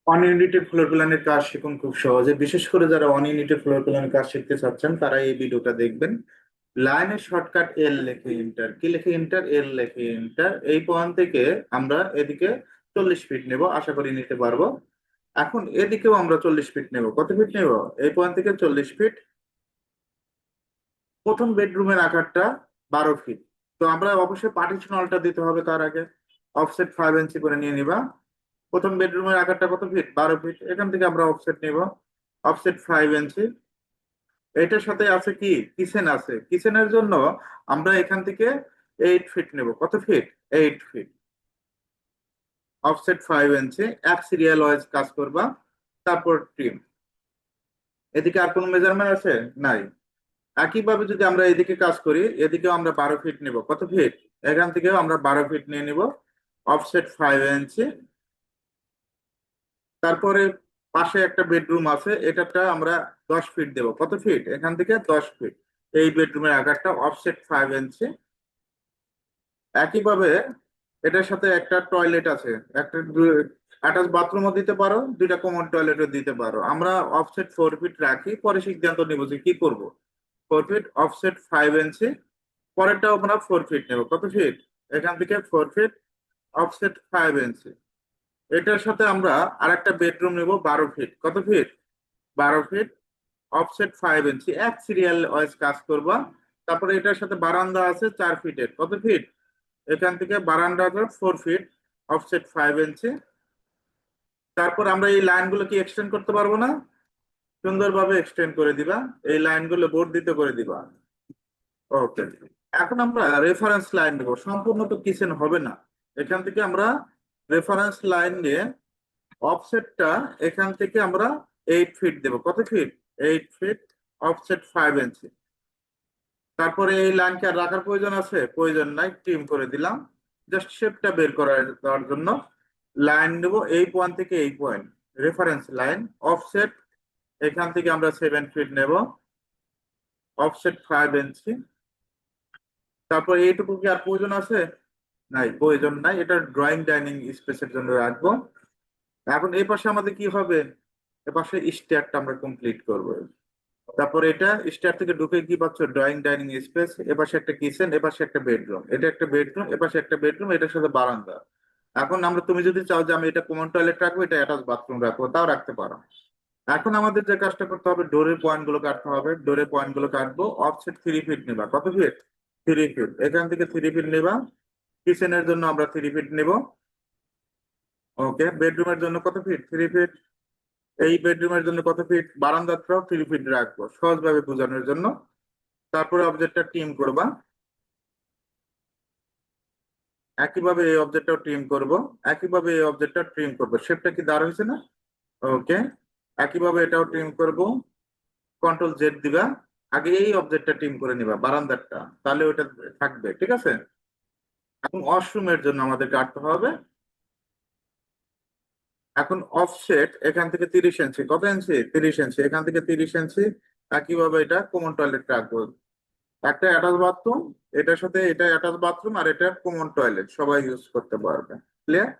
One united floor প্ল্যানের কাজ শিখুন খুব সহজে। বিশেষ করে যারা ওয়ান ইউনিটেড ফ্লোর প্ল্যানের কাজ শিখতে চাচ্ছেন তারা এই ভিডিওটা দেখবেন। লাইনের শর্টকাট এল লেখে ইন্টার, কি লেখে ইন্টার, এল লেখে ইন্টার। এই পয়েন্ট থেকে আমরা এদিকে 40 ফিট নেব, আশা করি নিতে পারবো। এখন এদিকেও আমরা 40 ফিট নেব। কত ফিট নেব? এই পয়েন্ট থেকে 40 ফিট। প্রথম বেডরুমের আকারটা 12 ফিট। তো আমরা অবশ্যই পার্টিশন ওয়ালটা দিতে হবে। তার আগে অফসেট 5 ইঞ্চি করে নিয়ে নিবা। প্রথম বেডরুমের আকারটা কত ফিট? 12 ফিট। এখান থেকে আমরা অফসেট নিব, অফসেট 5 ইঞ্চি। এটার সাথে আছে কি, কিচেন আছে। কিচেনের জন্য আমরা এখান থেকে 8 ফিট নেব। কত ফিট? 8 ফিট। অফসেট 5 ইঞ্চি। এক সিরিয়াল ওয়াইজ কাজ করবা। তারপর ট্রিম। এদিকে আর কোনো মেজারমেন্ট আছে? নাই। একইভাবে যদি আমরা এদিকে কাজ করি, এদিকেও আমরা 12 ফিট নেব। কত ফিট? এখান থেকেও আমরা 12 ফিট নিয়ে নিব, অফসেট 5 ইঞ্চি। তারপরে পাশে একটা বেডরুম আছে, এটাটা আমরা 10 ফিট দেব। কত ফিট? এখান থেকে 10 ফিট। এই বেডরুমের আকারটা অফসেট 5 ইঞ্চি। একইভাবে এটার সাথে একটা টয়লেট আছে, একটা অ্যাটাচ বাথরুমও দিতে পারো, দুইটা কমন টয়লেটও দিতে পারো। আমরা অফসেট 4 ফিট রাখি, পরে সিদ্ধান্ত নিব যে কি করব। 4 ফিট, অফসেট 5 ইঞ্চি। পরেরটাও আমরা 4 ফিট নেব। কত ফিট? এখান থেকে 4 ফিট, অফসেট 5 ইঞ্চি। এটার সাথে আমরা আরেকটা বেডরুম নেব, 12 ফিট। কত ফিট? 12 ফিট, অফসেট 5 ইঞ্চি। এক সিরিয়াল ওয়াইজ কাজ করবা। তারপরে এটার সাথে বারান্দা আছে 4 ফিটের। কত ফিট? এখান থেকে বারান্দাটা 4 ফিট, অফসেট 5 ইঞ্চি। তারপর আমরা এই লাইনগুলো কি এক্সটেন্ড করতে পারবো না? সুন্দরভাবে এক্সটেন্ড করে দিবা। এই লাইনগুলো বর্ধিত করে দিবা। ওকে। এখন আমরা রেফারেন্স লাইন দেবো। সম্পূর্ণ তো কিচেন হবে না। এখান থেকে আমরা রেফারেন্স লাইন নিয়ে অফসেটটা এখান থেকে আমরা 8 ফিট দেবো। কত ফিট? 8 ফিট, অফসেট 5 ইঞ্চি। তারপরে এই লাইনকে আর রাখার প্রয়োজন আছে? প্রয়োজন নাই, ট্রিম করে দিলাম। জাস্ট শেপটা বের করার দেওয়ার জন্য লাইন নেব এই পয়েন্ট থেকে এই পয়েন্ট, রেফারেন্স লাইন। অফসেট এখান থেকে আমরা 7 ফিট নেব, অফসেট 5 ইঞ্চি। তারপর এইটুকু কি আর প্রয়োজন আছে? নাই, প্রয়োজন নাই। এটা ড্রয়িং ডাইনিং স্পেসের জন্য রাখবো। এখন এই পাশে আমাদের কি হবে? এ পাশে স্টেয়ারটা আমরা কমপ্লিট করব। তারপর এটা স্টেয়ার থেকে ঢুকে কি পাচ্ছ? Drawing dining space. এপাশে একটা কিচেন, এপাশে একটা বেডরুম, এটা একটা বেডরুম, এপাশে একটা বেডরুম, এটার সাথে বারান্দা। এখন আমরা, তুমি যদি চাও যে আমি এটা কমন টয়লেট রাখবো, এটা অ্যাটাচ বাথরুম রাখবো, তাও রাখতে পারো। এখন আমাদের যে কাজটা করতে হবে, ডোরের পয়েন্ট গুলো কাটতে হবে। ডোরের পয়েন্ট গুলো কাটবো। অফসেট 3 ফিট নিবা। কত ফিট? 3 ফিট। এখান থেকে 3 ফিট নিবা। কিচেনের জন্য আমরা 3 ফিট নিব। ওকে। বেডরুমের জন্য কত ফিট? 3 ফিট। এই বেডরুমের জন্য কত ফিট? বারান্দাটাও 3 ফিট রাখবো সহজভাবে বোঝানোর জন্য। তারপরে অবজেক্টটা ট্রিম করবা। একইভাবে এই অবজেক্টটাও ট্রিম করব। একইভাবে এই অবজেক্টটা ট্রিম করব। শেপটা কি দাঁড় হয়েছে না? ওকে। একইভাবে এটাও ট্রিম করব। কন্ট্রোল জেড দিবা। আগে এই অবজেক্টটা ট্রিম করে নিবা, বারান্দারটা, তাহলে ওটা থাকবে। ঠিক আছে। এখন ওয়াশরুমের জন্য আমাদের কাটতে হবে। এখন অফসেট এখান থেকে 30 ইঞ্চি। কত ইঞ্চি? 30 ইঞ্চি। এখান থেকে 30 ইঞ্চি। একইভাবে এটা কমন টয়লেট রাখবো। একটা অ্যাটাচ বাথরুম, এটার সাথে এটা অ্যাটাচ বাথরুম, আর এটা কমন টয়লেট, সবাই ইউজ করতে পারবে। ক্লিয়ার?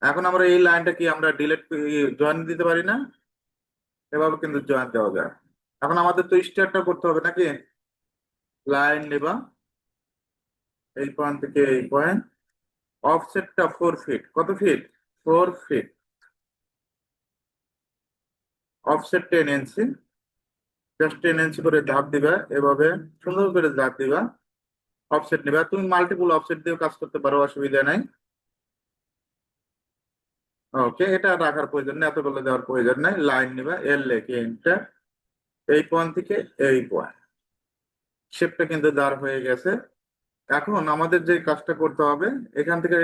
এখন আমরা এই লাইনটা কি আমরা ডিলেট, জয়েন দিতে পারি না? এভাবে কিন্তু জয়েন দেওয়া যায়। এখন আমাদের তো স্টারটা করতে হবে নাকি? লাইন নেবা এই পয়েন্ট থেকে এই পয়েন্ট। অফসেটটা 4 ফিট। কত ফিট? 4 ফিট। অফসেট 10 ইঞ্চি। জাস্ট 10 ইঞ্চি করে ধাপ দিবা, এভাবে সুন্দর করে ধাপ দিবা। অফসেট নিবা। তুমি মাল্টিপল অফসেট দিয়েও কাজ করতে পারো, অসুবিধা নাই। ওকে। এটা রাখার প্রয়োজন নেই, এতগুলো দেওয়ার প্রয়োজন নাই। লাইন নিবা, এল লেখে এন্টার। এই পয়েন্ট থেকে এই পয়েন্ট। শেপটা কিন্তু দাঁড় হয়ে গেছে। এখন আমাদের যে কাজটা করতে হবে, এখান থেকে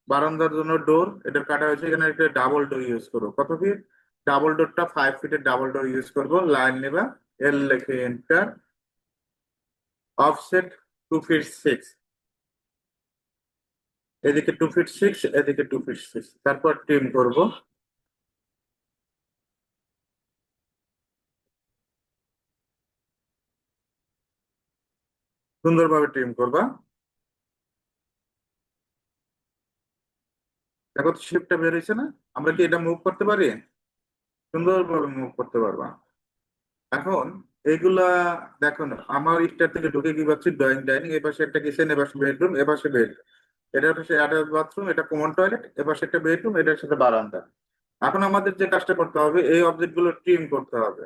বারান্দার জন্য ডোর এটা কাটা হয়েছে, এখানে একটা ডাবল ডোর ইউজ করবো। কত ফিট? ডাবল ডোরটা 5 ফিটের ডাবল ডোর ইউজ করবো। লাইন নেবা, এল লেখে এন্টার। Offset 2 fit 6। এদিকে 2 ফিট 6, এদিকে 2 ফিট 6। তারপর ট্রিম করব। সুন্দরভাবে ট্রিম করবা। দেখো তো শেপটা বের হয়েছে না? আমরা কি এটা মুভ করতে পারি? সুন্দরভাবে মুভ করতে পারবা। এখন এইগুলা দেখো না, আমার ইস্টার থেকে ঢুকে কি পাচ্ছি, ড্রয়িং ডাইনিং, এপাশে একটা কিচেন, এপাশে বেডরুম, এপাশে বেড, এটা হচ্ছে অ্যাটাচ বাথরুম, এটা কমন টয়লেট, এপাশে একটা বেডরুম, এটার সাথে বারান্দা। এখন আমাদের যে কাজটা করতে হবে, এই অবজেক্ট গুলো ট্রিম করতে হবে।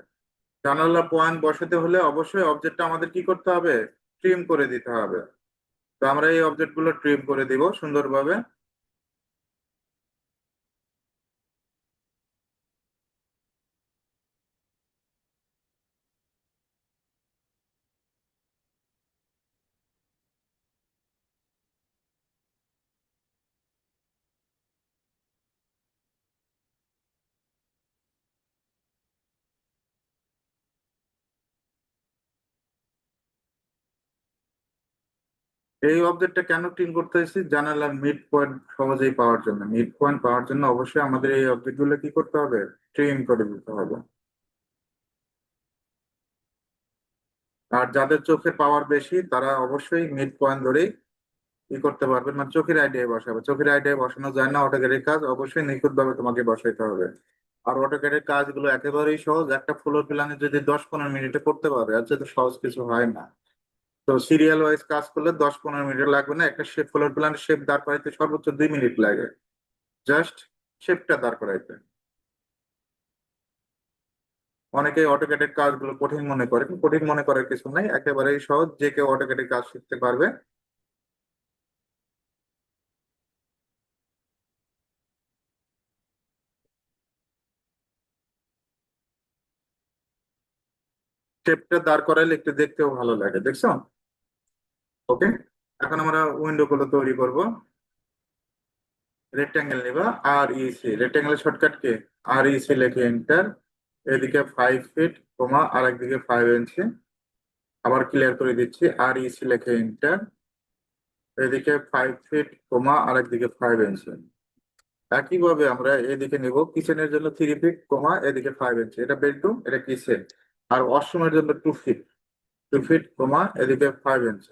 জানালা পয়েন্ট বসাতে হলে অবশ্যই অবজেক্টটা আমাদের কি করতে হবে, ট্রিম করে দিতে হবে। তো আমরা এই অবজেক্ট গুলো ট্রিম করে দিব সুন্দরভাবে। এই অবজেক্টটা কেন ট্রিম করতে হয়েছে, জানালার মিড পয়েন্ট সহজেই পাওয়ার জন্য। মিড পয়েন্ট পাওয়ার জন্য অবশ্যই আমাদের এই অবজেক্ট গুলো কি করতে হবে, ট্রিম করে দিতে হবে। আর যাদের চোখের পাওয়ার বেশি তারা অবশ্যই মিড পয়েন্ট ধরেই কি করতে পারবেন, মানে চোখের আইডিয়ায় বসাবে। চোখের আইডিয়ায় বসানো যায় না, অটোক্যাডের কাজ অবশ্যই নিখুঁত ভাবে তোমাকে বসাইতে হবে। আর অটোক্যাডের কাজগুলো একেবারেই সহজ, একটা ফ্লোর প্ল্যানে যদি 10-15 মিনিটে করতে পারে, আর তো সহজ কিছু হয় না। তো সিরিয়াল ওয়াইজ কাজ করলে 10-15 মিনিট লাগবে না, একটা শেপ ফ্লোর প্ল্যানের শেপ দাঁড় করাইতে সর্বোচ্চ 2 মিনিট লাগে, জাস্ট শেপটা দাঁড় করাইতে। অনেকেই অটোক্যাডের কাজগুলো কঠিন মনে করে, কিন্তু কঠিন মনে করার কিছু নাই, একেবারেই সহজ, যে কেউ অটোক্যাডের কাজ শিখতে পারবে। শেপটা দাঁড় করাইলে একটু দেখতেও ভালো লাগে, দেখছো? ওকে। এখন আমরা উইন্ডো গুলো তৈরি করব। রেক্টাঙ্গেল নিবা, আর ইসি, রেক্টাঙ্গেলের শর্টকাট কি, আর ইসি লিখে এন্টার। এদিকে 5 ফিট কমা আর একদিকে 5 ইঞ্চি। আবার ক্লিয়ার করে দিচ্ছি, আর ইসি লিখে এন্টার। এদিকে 5 ফিট কমা আর একদিকে 5 ইঞ্চি। একইভাবে আমরা এদিকে নিব, কিচেনের জন্য 3 ফিট কমা এদিকে 5 ইঞ্চি, এটা বেডরুম, এটা কিচেন। আর ওয়াশরুমের জন্য 2 ফিট, 2 ফিট কমা এদিকে 5 ইঞ্চি।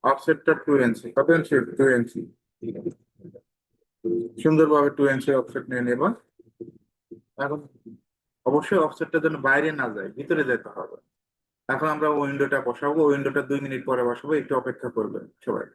অফসেটটা 2 ইঞ্চি, কত ইঞ্চি, 2 ইঞ্চি। সুন্দরভাবে 2 ইঞ্চি অফসেট নিয়ে নেবা। এখন অবশ্যই অফসেটটা যেন বাইরে না যায়, ভিতরে যেতে হবে। এখন আমরা উইন্ডোটা বসাবো, উইন্ডোটা 2 মিনিট পরে বসাবো, একটু অপেক্ষা করবেন সবাই।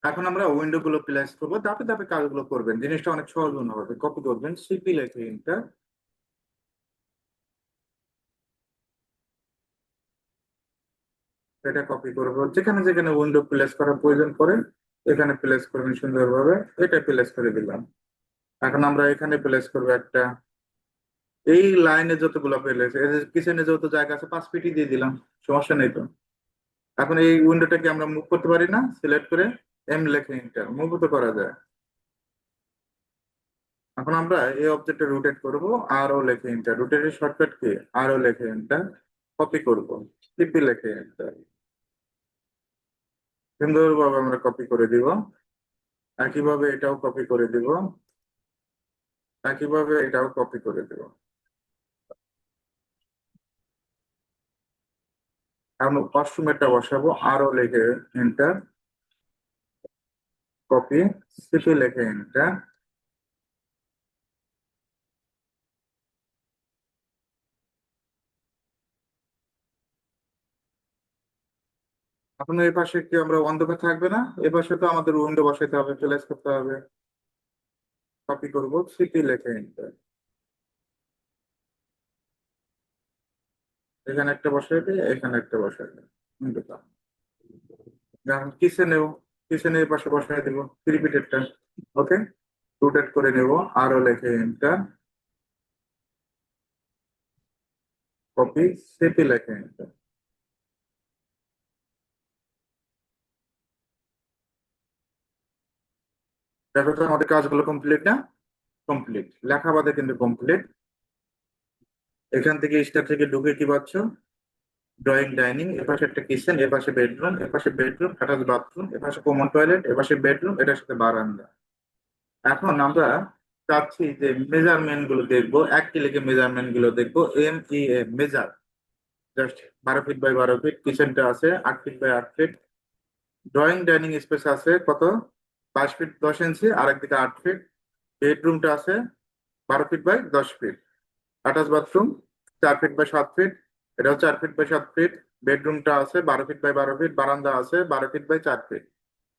এখন আমরা উইন্ডো গুলো প্লেস করবো, ধাপে ধাপে কাজগুলো করবেন, জিনিসটা অনেক সহজ মনে হবে। কপি করবেন সিপি লেখে এন্টার, এটা কপি করবো। যেখানে যেখানে উইন্ডো প্লেস করার প্রয়োজন পড়ে এখানে প্লেস করবেন সুন্দরভাবে। এটা প্লেস করে দিলাম। এখন আমরা এখানে প্লেস করবো একটা, এই লাইনে যতগুলো প্লেস, কিচেনে যত জায়গা আছে 5 ফিটই দিয়ে দিলাম, সমস্যা নেই তো। এখন এই উইন্ডোটাকে আমরা মুভ করতে পারি না, সিলেক্ট করে এম লেখে এন্টার, মুভ তো করা যায়। এখন আমরা এই অবজেক্টে রোটেট করব, আর ও লেখে এন্টার, রোটেটের শর্টকাট কি, আর ও লেখে এন্টার। কপি করব, সিপি লেখে এন্টার। সুন্দরভাবে আমরা কপি করে দিব। একইভাবে এটাও কপি করে দিব, একইভাবে এটাও কপি করে দিব। এখন ওয়াশরুমেরটা বসাবো, আর ও লেখে এন্টার, কপি, সিপি লেখে এন্টার। এখন এই পাশে কি আমরা অন্ধকার থাকবে না? এ পাশে তো আমাদের উইন্ডো বসাইতে হবে, প্লেস করতে হবে। কপি করবো, সিটি লিখে এন্টার। এখানে একটা বসাই দিই, এখানে একটা বসাই দিই। উইন্ডোটা এখন কিচেনেও, কিচেনের পাশে বসাই দেবো রিপিটেডটা। ওকে, রোটেট করে নেব, আরো লিখে এন্টার। কপি, সিটি লিখে এন্টার। দেখো তো আমাদের কাজগুলো কমপ্লিট না? কমপ্লিট, লেখা বাদে কিন্তু কমপ্লিট। এখান থেকে স্টার থেকে ঢুকে কি পাচ্ছ? ড্রয়িং ডাইনিং, এপাশে একটা কিচেন, এপাশে বেডরুম, এপাশে বেডরুম, অ্যাটাচ বাথরুম, এপাশে কমন টয়লেট, এপাশে বেডরুম, এটার সাথে বারান্দা। এখন আমরা চাচ্ছি যে মেজারমেন্ট গুলো দেখবো, এক ক্লিকে মেজারমেন্ট গুলো দেখবো। MEM measure, just 12 feet by 12 feet. কিচেনটা আছে 8 feet by 8 feet. Drawing dining space আছে কত? 22 ফিট 10 ইঞ্চি, আর একদিকে 8 ফিট। বেডরুমটা আছে 12 feet by 10 feet. Attach bathroom 4 feet by 7 feet, এটাও 4 ফিট বাই 7 ফিট। বেডরুমটা আছে 12 ফিট বাই 12 ফিট, বারান্দা আছে 12 ফিট বাই 4 ফিট।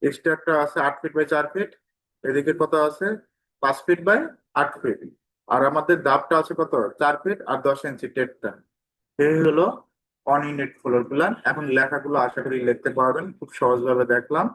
এক্সট্রাটা আছে 8 ফিট বাই 4 ফিট। এদিকে কত আছে? 5 ফিট বাই 8 ফিট। আর আমাদের দাবটা আছে কত? 4 ফিট আর 10 ইঞ্চি টেপটা। এই হলো অন ইউনিট ফ্লোর প্ল্যান। এখন লেখাগুলো আশা করি লিখতে পারবেন, খুব সহজভাবে দেখলাম।